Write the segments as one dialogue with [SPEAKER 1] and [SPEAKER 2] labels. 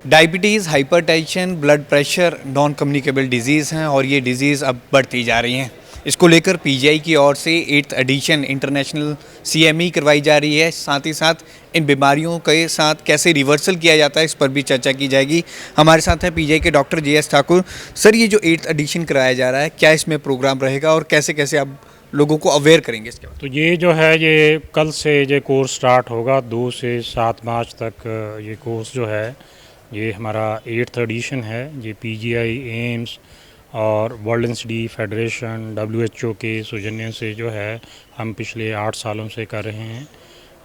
[SPEAKER 1] Diabetes, hypertension, blood pressure non communicable disease हैं और ये डिजीज़ अब बढ़ती जा रही हैं। इसको लेकर पीजीआई की ओर से 8th एडिशन इंटरनेशनल सीएमई करवाई जा रही है। साथ ही साथ इन बीमारियों के साथ कैसे रिवर्सल किया जाता है, इस पर भी चर्चा की जाएगी। हमारे साथ हैं पीजीआई के डॉक्टर जेएस ठाकुर। सर, ये जो 8th एडिशन कराया जा रहा है, क्या इसमें प्रोग्राम रहेगा और कैसे कैसे आप लोगों को अवेयर करेंगे इसके बाद?
[SPEAKER 2] तो ये जो है ये कल से ये कोर्स स्टार्ट होगा 2 से 7 मार्च तक। ये कोर्स जो है ये हमारा 8th एडिशन है। ये पीजीआई, एम्स और वर्ल्ड इंस्टी फेडरेशन, डब्ल्यूएचओ के सौजन्य से जो है हम पिछले 8 सालों से कर रहे हैं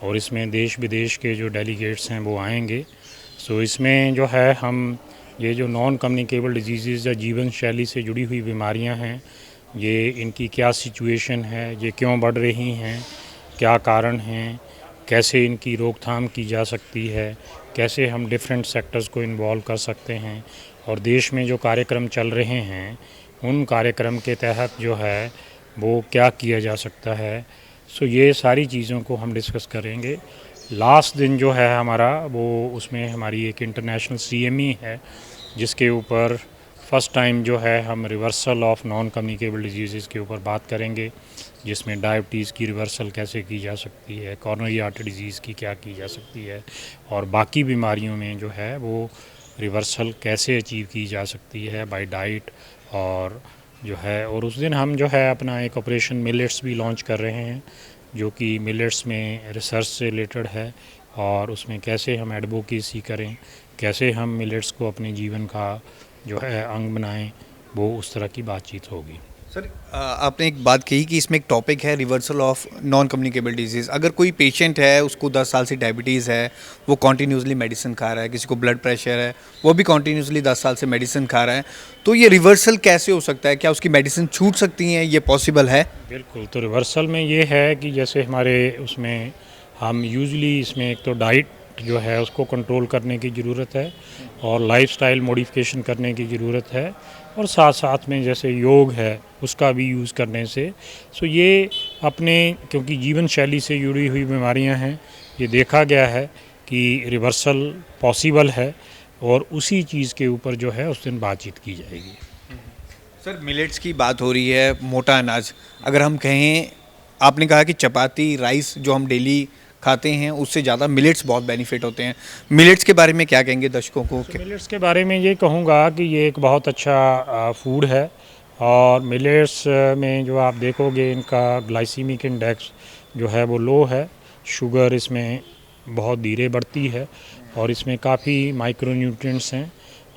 [SPEAKER 2] और इसमें देश विदेश के जो डेलीगेट्स हैं वो आएंगे। सो इसमें जो है हम ये जो नॉन कम्युनिकेबल डिजीज़ या जीवन शैली से जुड़ी हुई बीमारियां हैं, ये इनकी क्या सिचुएशन है, ये क्यों बढ़ रही हैं, क्या कारण हैं, कैसे इनकी रोकथाम की जा सकती है, कैसे हम डिफरेंट सेक्टर्स को इन्वॉल्व कर सकते हैं और देश में जो कार्यक्रम चल रहे हैं उन कार्यक्रम के तहत जो है वो क्या किया जा सकता है। सो ये सारी चीज़ों को हम डिस्कस करेंगे। लास्ट दिन जो है हमारा वो उसमें हमारी एक इंटरनेशनल सीएमई है जिसके ऊपर फर्स्ट टाइम जो है हम reversal of non communicable disease के ऊपर बात करेंगे, जिसमें डायबिटीज़ की रिवर्सल कैसे की जा सकती है, कॉर्नरी आर्टरी डिजीज़ की क्या की जा सकती है और बाकी बीमारियों में जो है वो रिवर्सल कैसे अचीव की जा सकती है बाय डाइट। और जो है और उस दिन हम जो है अपना एक ऑपरेशन मिलेट्स भी लॉन्च कर रहे हैं जो कि मिलेट्स में रिसर्च से रिलेटेड है और उसमें कैसे हम एडवोकेसी करें, कैसे हम मिलेट्स को अपने जीवन का जो है अंग बनाएं, वो उस तरह की बातचीत होगी।
[SPEAKER 1] सर, आपने एक बात कही कि इसमें एक टॉपिक है reversal of non communicable disease. अगर कोई पेशेंट है, उसको 10 साल से डायबिटीज़ है, वो कॉन्टीन्यूसली मेडिसिन खा रहा है, किसी को ब्लड प्रेशर है, वो भी कॉन्टीन्यूसली 10 साल से मेडिसिन खा रहा है, तो ये रिवर्सल कैसे हो सकता है? क्या उसकी मेडिसिन छूट सकती हैं? ये पॉसिबल है?
[SPEAKER 2] बिल्कुल, तो रिवर्सल में ये है कि जैसे हमारे उसमें हम यूजुअली इसमें एक तो डाइट जो है उसको कंट्रोल करने की ज़रूरत है और लाइफस्टाइल मॉडिफिकेशन करने की ज़रूरत है और साथ साथ में जैसे योग है उसका भी यूज़ करने से। सो ये अपने क्योंकि जीवन शैली से जुड़ी हुई बीमारियां हैं, ये देखा गया है कि रिवर्सल पॉसिबल है और उसी चीज़ के ऊपर जो है उस दिन बातचीत की जाएगी।
[SPEAKER 1] सर, मिलेट्स की बात हो रही है, मोटा अनाज। अगर हम कहें, आपने कहा कि चपाती, राइस जो हम डेली खाते हैं उससे ज़्यादा मिलेट्स बहुत बेनिफिट होते हैं। मिलेट्स के बारे में क्या कहेंगे दर्शकों को?
[SPEAKER 2] मिलेट्स के बारे में ये कहूँगा कि ये एक बहुत अच्छा फूड है और मिलेट्स में जो आप देखोगे इनका ग्लाइसीमिक इंडेक्स जो है वो लो है, शुगर इसमें बहुत धीरे बढ़ती है और इसमें काफ़ी माइक्रोन्यूट्रिएंट्स हैं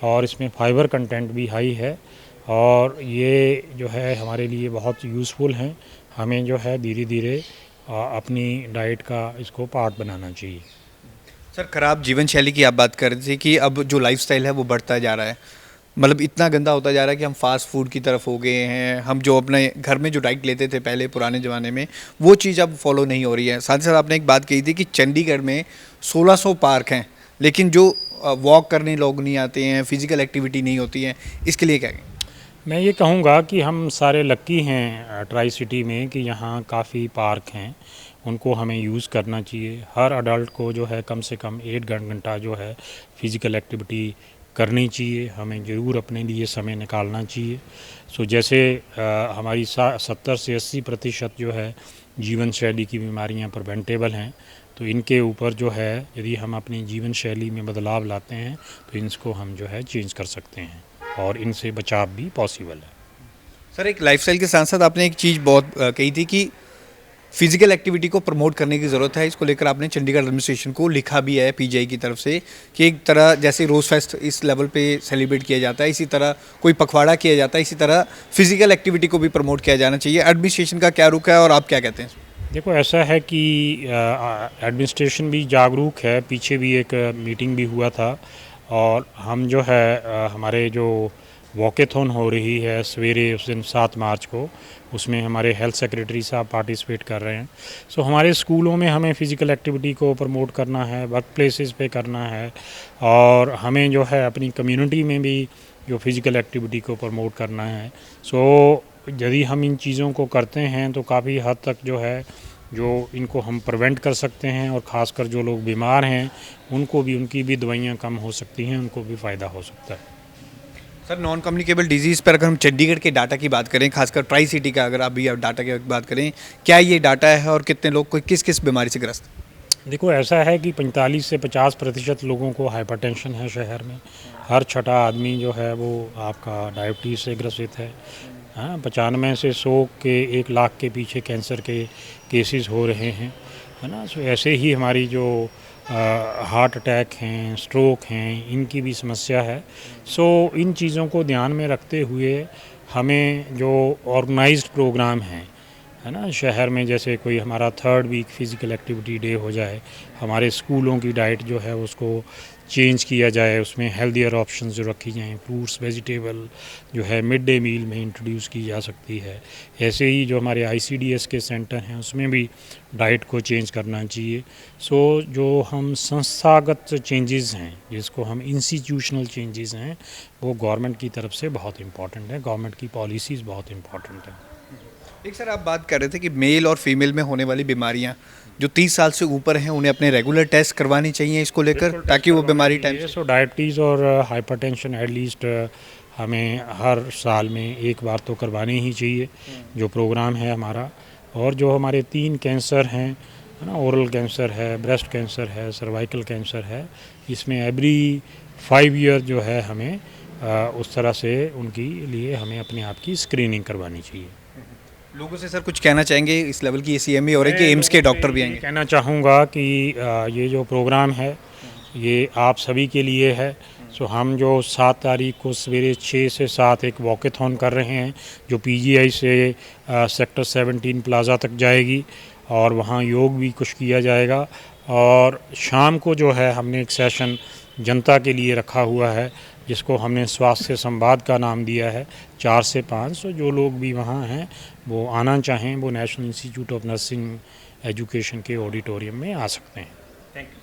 [SPEAKER 2] और इसमें फाइबर कंटेंट भी हाई है और ये जो है हमारे लिए बहुत यूज़फुल हैं। हमें जो है धीरे धीरे अपनी डाइट का इसको पार्ट बनाना चाहिए।
[SPEAKER 1] सर, खराब जीवन शैली की आप बात कर रहे थे कि अब जो लाइफस्टाइल है वो बढ़ता जा रहा है, मतलब इतना गंदा होता जा रहा है कि हम फास्ट फूड की तरफ हो गए हैं। हम जो अपने घर में जो डाइट लेते थे पहले पुराने ज़माने में, वो चीज़ अब फॉलो नहीं हो रही है। साथ ही साथ आपने एक बात कही थी कि चंडीगढ़ में 1600 पार्क हैं, लेकिन जो वॉक करने लोग नहीं आते हैं, फिजिकल एक्टिविटी नहीं होती है, इसके लिए क्या कहें?
[SPEAKER 2] मैं ये कहूँगा कि हम सारे लक्की हैं ट्राई सिटी में कि यहाँ काफ़ी पार्क हैं, उनको हमें यूज़ करना चाहिए। हर अडल्ट को जो है कम से कम 1 घंटा जो है फिज़िकल एक्टिविटी करनी चाहिए, हमें ज़रूर अपने लिए समय निकालना चाहिए। सो जैसे हमारी 70 से 80% जो है जीवन शैली की बीमारियाँ प्रिवेंटेबल हैं, तो इनके ऊपर जो है यदि हम अपनी जीवन शैली में बदलाव लाते हैं तो इनको हम जो है चेंज कर सकते हैं और इनसे बचाव भी पॉसिबल है।
[SPEAKER 1] सर, एक लाइफस्टाइल के साथ साथ आपने एक चीज़ बहुत कही थी कि फिजिकल एक्टिविटी को प्रमोट करने की ज़रूरत है। इसको लेकर आपने चंडीगढ़ एडमिनिस्ट्रेशन को लिखा भी है पीजीआई की तरफ से कि एक तरह जैसे रोज़ फेस्ट इस लेवल पे सेलिब्रेट किया जाता है, इसी तरह कोई पखवाड़ा किया जाता है, इसी तरह फिजिकल एक्टिविटी को भी प्रमोट किया जाना चाहिए। एडमिनिस्ट्रेशन का क्या रुख है और आप क्या कहते हैं?
[SPEAKER 2] देखो ऐसा है कि एडमिनिस्ट्रेशन भी जागरूक है। पीछे भी एक मीटिंग भी हुआ था और हम जो है हमारे जो वॉकेथॉन हो रही है सवेरे उस दिन 7 मार्च को, उसमें हमारे हेल्थ सेक्रेटरी साहब पार्टिसिपेट कर रहे हैं। सो हमारे स्कूलों में हमें फ़िज़िकल एक्टिविटी को प्रमोट करना है, वर्क प्लेसेस पे करना है और हमें जो है अपनी कम्युनिटी में भी जो फ़िज़िकल एक्टिविटी को प्रमोट करना है। सो यदि हम इन चीज़ों को करते हैं तो काफ़ी हद तक जो है जो इनको हम प्रिवेंट कर सकते हैं, और ख़ासकर जो लोग बीमार हैं उनको भी, उनकी भी दवाइयाँ कम हो सकती हैं, उनको भी फ़ायदा हो सकता है।
[SPEAKER 1] सर नॉन कम्युनिकेबल डिजीज़ पर अगर हम चंडीगढ़ के डाटा की बात करें, खासकर ट्राई सिटी का अगर आप डाटा की बात करें, क्या ये डाटा है और कितने लोग को किस किस बीमारी से ग्रस्त?
[SPEAKER 2] देखो, ऐसा है कि 45 से 50% लोगों को हाइपरटेंशन है शहर में। हर छठा आदमी जो है वो आपका डायबिटीज़ से ग्रसित है। हाँ, 95 से 100 के 1 लाख के पीछे कैंसर के केसेस हो रहे हैं, है ना। सो ऐसे ही हमारी जो हार्ट अटैक हैं, स्ट्रोक हैं, इनकी भी समस्या है। सो इन चीज़ों को ध्यान में रखते हुए हमें जो ऑर्गेनाइज्ड प्रोग्राम हैं, है ना, शहर में जैसे कोई हमारा 3rd week physical activity day हो जाए, हमारे स्कूलों की डाइट जो है उसको चेंज किया जाए, उसमें हेल्दियर ऑप्शंस जो रखी जाएँ, फ्रूट्स, वेजिटेबल जो है मिड डे मील में इंट्रोड्यूस की जा सकती है। ऐसे ही जो हमारे ICDS के सेंटर हैं उसमें भी डाइट को चेंज करना चाहिए। सो जो हम संस्थागत चेंजेस हैं, जिसको हम इंस्टीट्यूशनल चेंजेस हैं, वो गवर्नमेंट की तरफ से बहुत इम्पॉर्टेंट है, गवर्नमेंट की पॉलिसीज़ बहुत इम्पॉर्टेंट हैं।
[SPEAKER 1] एक सर आप बात कर रहे थे कि मेल और फीमेल में होने वाली बीमारियां जो 30 साल से ऊपर हैं उन्हें अपने रेगुलर टेस्ट करवानी चाहिए इसको लेकर, ताकि वो बीमारी टाइम से।
[SPEAKER 2] सो डायबिटीज़ और हाइपरटेंशन एटलीस्ट हमें हर साल में एक बार तो करवानी ही चाहिए, जो प्रोग्राम है हमारा। और जो हमारे 3 कैंसर हैं, है ना, ओरल कैंसर है, ब्रेस्ट कैंसर है, सर्वाइकल कैंसर है, इसमें एवरी 5 ईयर जो है हमें उस तरह से उनकी लिए हमें अपने आप की स्क्रीनिंग करवानी चाहिए।
[SPEAKER 1] लोगों से सर कुछ कहना चाहेंगे, इस लेवल की CME हो रही है कि एम्स के डॉक्टर भी आएंगे?
[SPEAKER 2] कहना चाहूँगा कि ये जो प्रोग्राम है ये आप सभी के लिए है। सो हम जो 7 तारीख को सवेरे 6 से 7 एक वॉकेथॉन कर रहे हैं, जो PGI से सेक्टर 17 प्लाज़ा तक जाएगी, और वहाँ योग भी कुछ किया जाएगा। और शाम को जो है हमने एक सेशन जनता के लिए रखा हुआ है, जिसको हमने स्वास्थ्य संवाद का नाम दिया है, 4 से 5। सो जो लोग भी वहाँ हैं वो आना चाहें, वो national institute of nursing education के ऑडिटोरियम में आ सकते हैं। Thank you.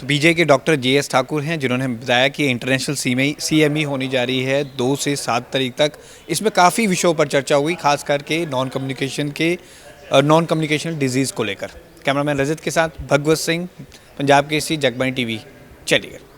[SPEAKER 1] तो PGI के डॉक्टर JS ठाकुर हैं, जिन्होंने बताया कि इंटरनेशनल CME होनी जा रही है 2 से 7 तारीख तक। इसमें काफ़ी विषयों पर चर्चा हुई, खास करके नॉन कम्युनिकेशनल डिजीज़ को लेकर। कैमरामैन रजत के साथ भगवत सिंह, पंजाब केसरी, जगबानी TV, चंडीगढ़।